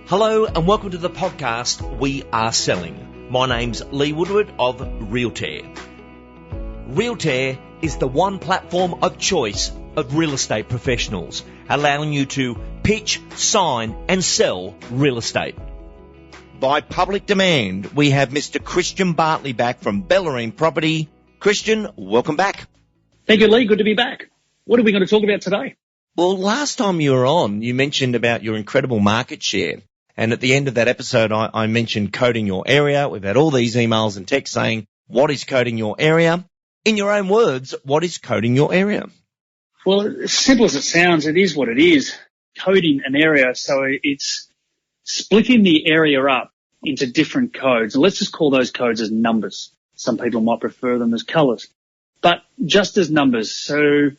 Hello and welcome to the podcast We Are Selling. My name's Lee Woodward of Realtair. Realtair is the one platform of choice of real estate professionals, allowing you to pitch, sign and sell real estate. By public demand, we have Mr. Christian Bartley back from Bellarine Property. Christian, welcome back. Thank you, Lee. Good to be back. What are we going to talk about today? Well, last time you were on, you mentioned about your incredible market share. And at the end of that episode, I mentioned coding your area. We've had all these emails and texts saying, what is coding your area? In your own words, what is coding your area? Well, as simple as it sounds, it is what it is. Coding an area, so it's splitting the area up into different codes. Let's just call those codes as numbers. Some people might prefer them as colours, but just as numbers. So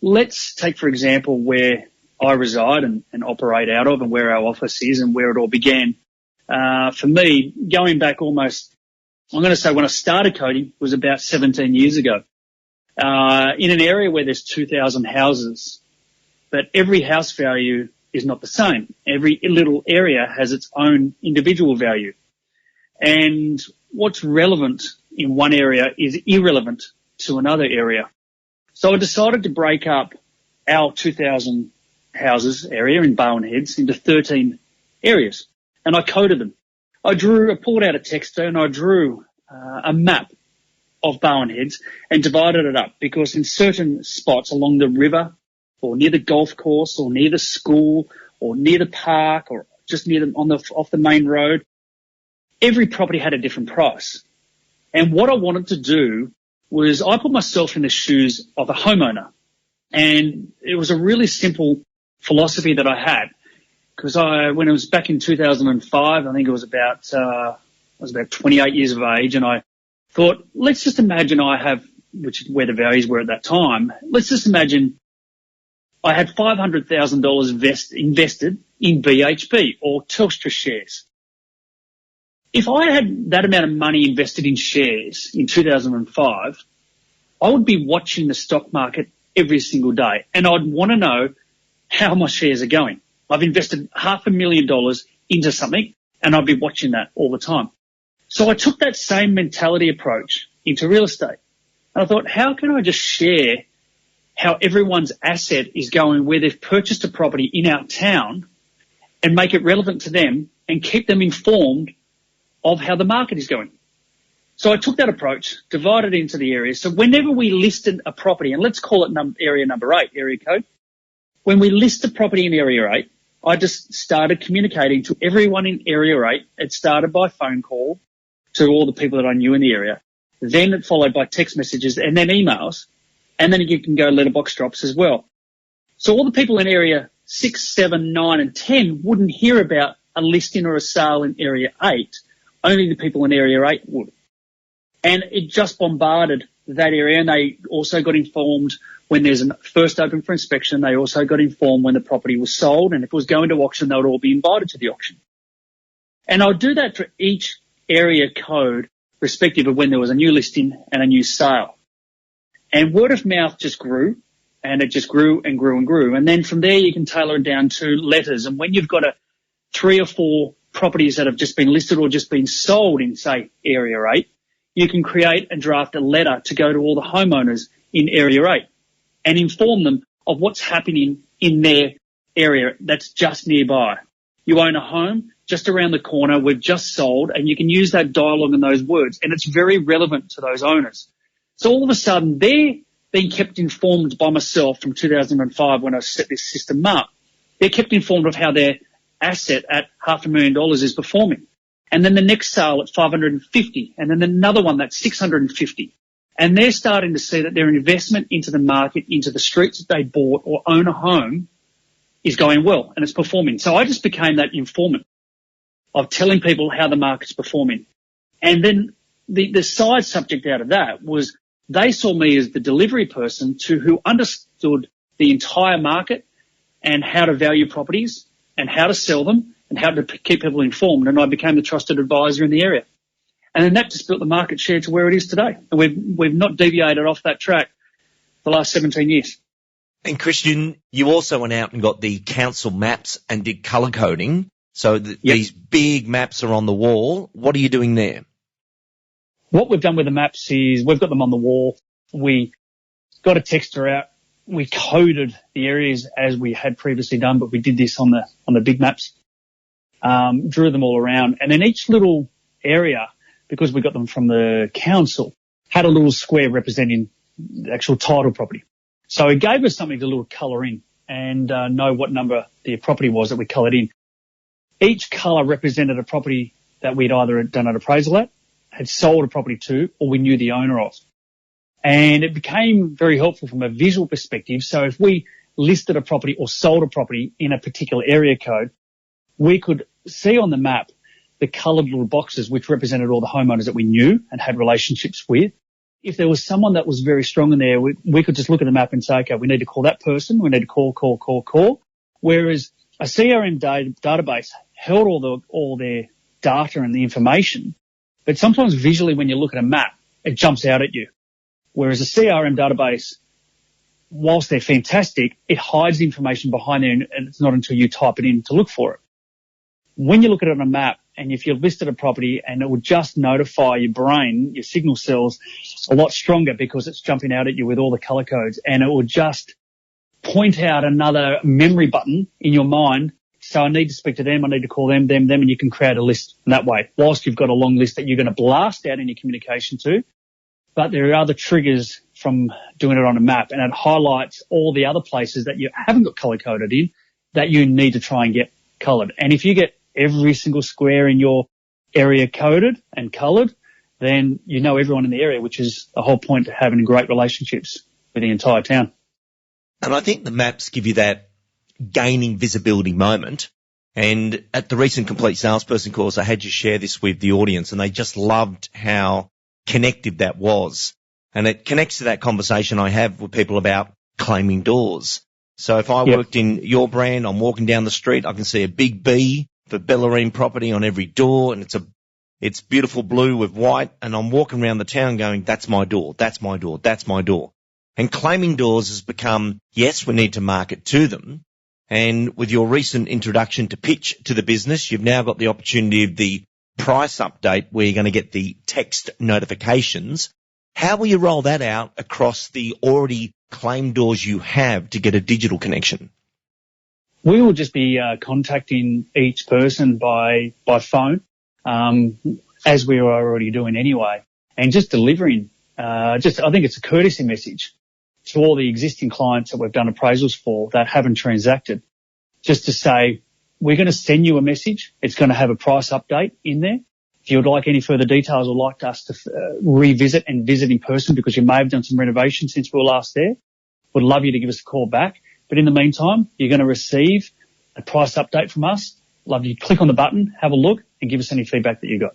let's take, for example, where I reside and operate out of and where our office is and where it all began. For me, going back almost, I'm going to say when I started coding was about 17 years ago, in an area where there's 2,000 houses, but every house value is not the same. Every little area has its own individual value. And what's relevant in one area is irrelevant to another area. So I decided to break up our 2,000 houses area in Barwon Heads into 13 areas, and I coded them. I pulled out a texter and I drew a map of Barwon Heads and divided it up, because in certain spots along the river or near the golf course or near the school or near the park or just near them off the main road, every property had a different price. And what I wanted to do was I put myself in the shoes of a homeowner, and it was a really simple philosophy that I had, because when it was back in 2005, I think it was about, I was about 28 years of age, and I thought, let's just imagine I have, where the values were at that time, let's just imagine I had $500,000 invested in BHP or Telstra shares. If I had that amount of money invested in shares in 2005, I would be watching the stock market every single day, and I'd want to know how my shares are going. I've invested $500,000 into something, and I'd be watching that all the time. So I took that same mentality approach into real estate. And I thought, how can I just share how everyone's asset is going, where they've purchased a property in our town, and make it relevant to them and keep them informed of how the market is going. So I took that approach, divided it into the areas. So whenever we listed a property, and let's call it area number 8, area code, when we list a property in area 8, I just started communicating to everyone in area 8. It started by phone call to all the people that I knew in the area. Then it followed by text messages and then emails. And then you can go letterbox drops as well. So all the people in area 6, 7, 9 and 10 wouldn't hear about a listing or a sale in area 8. Only the people in area 8 would. And it just bombarded that area, and they also got informed when there's a first open for inspection. They also got informed when the property was sold, and if it was going to auction, they would all be invited to the auction. And I'll do that for each area code, respective of when there was a new listing and a new sale. And word of mouth just grew, and it just grew and grew and grew. And then from there, you can tailor it down to letters. And when you've got 3 or 4 properties that have just been listed or just been sold in, say, area 8, you can create and draft a letter to go to all the homeowners in area 8 and inform them of what's happening in their area that's just nearby. You own a home just around the corner, we've just sold, and you can use that dialogue and those words, and it's very relevant to those owners. So all of a sudden, they're being kept informed by myself from 2005 when I set this system up. They're kept informed of how their asset at $500,000 is performing. And then the next sale at 550, and then another one that's 650. And they're starting to see that their investment into the market, into the streets that they bought or own a home, is going well and it's performing. So I just became that informant of telling people how the market's performing. And then the side subject out of that was they saw me as the delivery person who understood the entire market and how to value properties and how to sell them and how to keep people informed, and I became the trusted advisor in the area. And then that just built the market share to where it is today. And we've not deviated off that track for the last 17 years. And Christian, you also went out and got the council maps and did colour coding. So these big maps are on the wall. What are you doing there? What we've done with the maps is we've got them on the wall. We got a texter out. We coded the areas as we had previously done, but we did this on the big maps, drew them all around. And then each little area, because we got them from the council, had a little square representing the actual title property. So it gave us something to little colour in and know what number the property was that we coloured in. Each colour represented a property that we'd either done an appraisal at, had sold a property to, or we knew the owner of. And it became very helpful from a visual perspective. So if we listed a property or sold a property in a particular area code, we could see on the map the coloured little boxes which represented all the homeowners that we knew and had relationships with. If there was someone that was very strong in there, we could just look at the map and say, okay, we need to call that person. We need to call. Whereas a CRM database held all their data and the information, but sometimes visually when you look at a map, it jumps out at you. Whereas a CRM database, whilst they're fantastic, it hides the information behind there, and it's not until you type it in to look for it. When you look at it on a map, and if you've listed a property, and it will just notify your brain, your signal cells, a lot stronger because it's jumping out at you with all the colour codes, and it will just point out another memory button in your mind. So I need to speak to them, I need to call them, and you can create a list that way. Whilst you've got a long list that you're going to blast out in your communication to, but there are other triggers from doing it on a map, and it highlights all the other places that you haven't got colour coded in that you need to try and get coloured. And if you get every single square in your area coded and coloured, then you know everyone in the area, which is the whole point of having great relationships with the entire town. And I think the maps give you that gaining visibility moment. And at the recent Complete Salesperson course, I had you share this with the audience, and they just loved how connected that was. And it connects to that conversation I have with people about claiming doors. So if I worked in your brand, I'm walking down the street, I can see a big B for Bellarine property on every door, and it's beautiful blue with white, and I'm walking around the town going, that's my door, that's my door, that's my door. And claiming doors has become, yes, we need to market to them. And with your recent introduction to pitch to the business, you've now got the opportunity of the price update where you're going to get the text notifications. How will you roll that out across the already claimed doors you have to get a digital connection? We will just be contacting each person by phone, as we are already doing anyway, and just delivering. I think it's a courtesy message to all the existing clients that we've done appraisals for that haven't transacted, just to say, we're going to send you a message. It's going to have a price update in there. If you would like any further details or like us to revisit and visit in person because you may have done some renovations since we were last there, would love you to give us a call back. But in the meantime, you're going to receive a price update from us. Love you to click on the button, have a look, and give us any feedback that you got.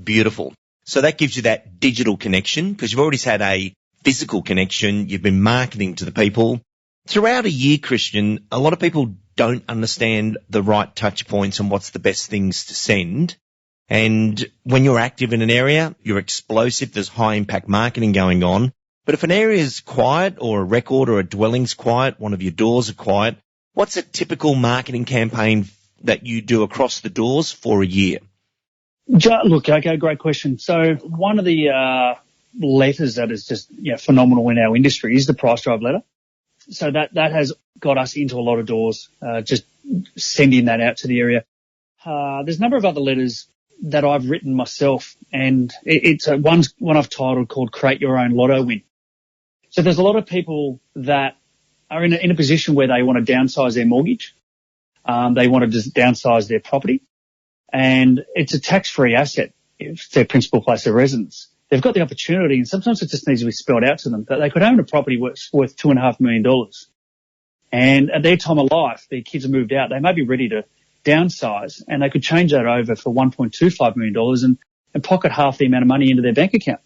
Beautiful. So that gives you that digital connection because you've already had a physical connection. You've been marketing to the people. Throughout a year, Christian, a lot of people don't understand the right touch points and what's the best things to send. And when you're active in an area, you're explosive. There's high impact marketing going on. But if an area is quiet or a record or a dwelling's quiet, one of your doors are quiet, what's a typical marketing campaign that you do across the doors for a year? Look, okay, great question. So one of the letters that is just phenomenal in our industry is the price drive letter. So that has got us into a lot of doors, just sending that out to the area. There's a number of other letters that I've written myself, and it's one I've titled called Create Your Own Lotto Win. So there's a lot of people that are in a position where they want to downsize their mortgage. They want to just downsize their property, and it's a tax-free asset if it's their principal place of residence. They've got the opportunity, and sometimes it just needs to be spelled out to them, that they could own a property worth $2.5 million. And at their time of life, their kids have moved out. They may be ready to downsize, and they could change that over for $1.25 million and pocket half the amount of money into their bank account.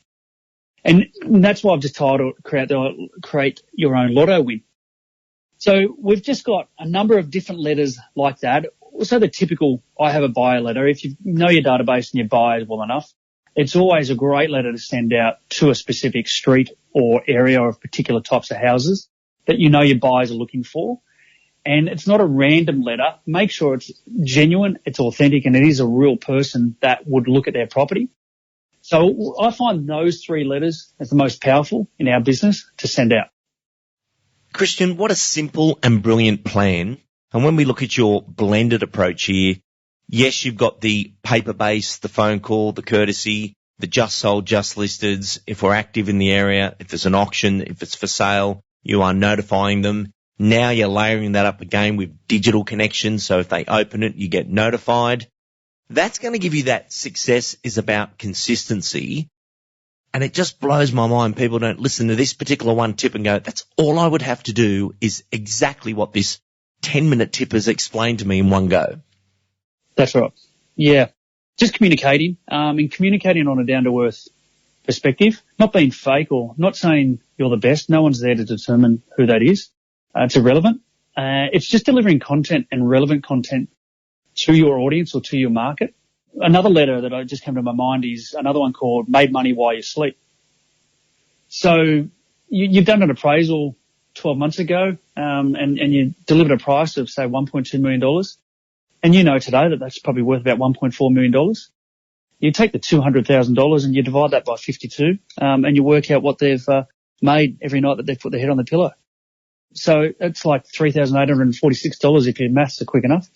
And that's why I've just titled Create Your Own Lotto Win. So we've just got a number of different letters like that. Also the typical, I have a buyer letter. If you know your database and your buyers well enough, it's always a great letter to send out to a specific street or area of particular types of houses that you know your buyers are looking for. And it's not a random letter. Make sure it's genuine, it's authentic, and it is a real person that would look at their property. So I find those 3 letters as the most powerful in our business to send out. Christian, what a simple and brilliant plan. And when we look at your blended approach here, yes, you've got the paper-based, the phone call, the courtesy, the just sold, just listeds. If we're active in the area, if there's an auction, if it's for sale, you are notifying them. Now you're layering that up again with digital connections. So if they open it, you get notified. That's going to give you that success is about consistency. And it just blows my mind. People don't listen to this particular one tip and go, that's all I would have to do is exactly what this 10-minute tip has explained to me in one go. That's right. Yeah. Just communicating, and communicating on a down-to-earth perspective, not being fake or not saying you're the best. No one's there to determine who that is. It's irrelevant. It's just delivering content and relevant content to your audience or to your market. Another letter that I just came to my mind is another one called Made Money While You Sleep. So you've done an appraisal 12 months ago, and you delivered a price of, say, $1.2 million. And you know today that that's probably worth about $1.4 million. You take the $200,000 and you divide that by 52, and you work out what they've made every night that they've put their head on the pillow. So it's like $3,846 if your maths are quick enough,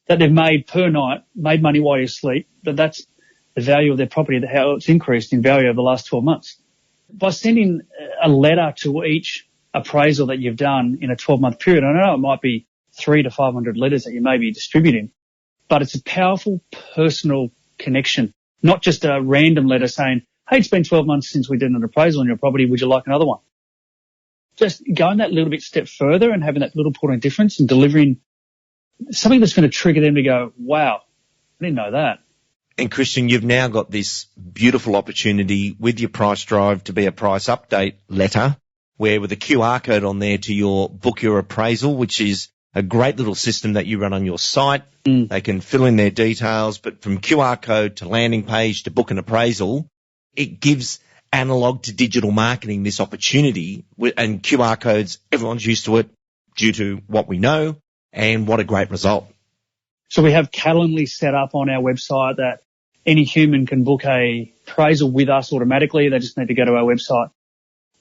that they've made per night, made money while you sleep. That's the value of their property, how it's increased in value over the last 12 months. By sending a letter to each appraisal that you've done in a 12-month period, I know it might be 300 to 500 letters that you may be distributing, but it's a powerful personal connection, not just a random letter saying, hey, it's been 12 months since we did an appraisal on your property. Would you like another one? Just going that little bit step further and having that little point of difference and delivering something that's going to trigger them to go, wow, I didn't know that. And Christian, you've now got this beautiful opportunity with your price drive to be a price update letter, where with a QR code on there to your book your appraisal, which is a great little system that you run on your site. They can fill in their details, but from QR code to landing page to book an appraisal, it gives analog to digital marketing this opportunity, and QR codes, everyone's used to it due to what we know, and what a great result. So we have Calendly set up on our website that any human can book a appraisal with us automatically. They just need to go to our website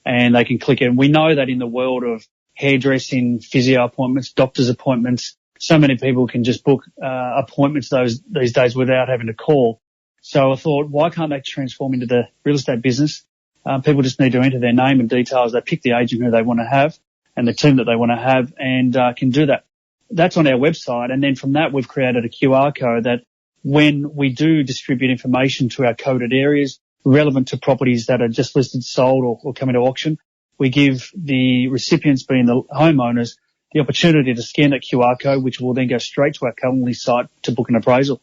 and they can click it. And we know that in the world of hairdressing, physio appointments, doctor's appointments, so many people can just book appointments these days without having to call. So I thought, why can't they transform into the real estate business? People just need to enter their name and details. They pick the agent who they want to have and the team that they want to have, and can do that. That's on our website. And then from that, we've created a QR code that when we do distribute information to our coded areas relevant to properties that are just listed, sold, or coming to auction, we give the recipients, being the homeowners, the opportunity to scan that QR code, which will then go straight to our Calendly site to book an appraisal.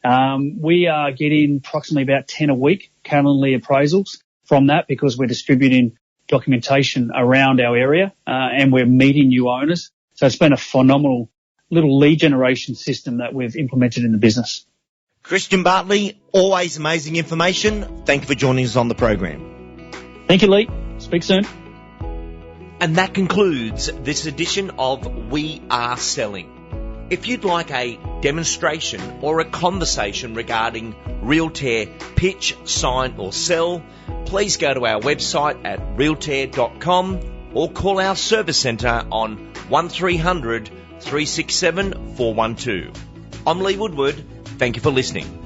We are getting approximately about 10 a week Calendly appraisals from that, because we're distributing documentation around our area, and we're meeting new owners. So it's been a phenomenal little lead generation system that we've implemented in the business. Christian Bartley, always amazing information. Thank you for joining us on the program. Thank you, Lee. Speak soon. And that concludes this edition of We Are Selling. If you'd like a demonstration or a conversation regarding Realtair pitch, sign or sell, please go to our website at realtair.com or call our service centre on 1300 367 412. I'm Lee Woodward. Thank you for listening.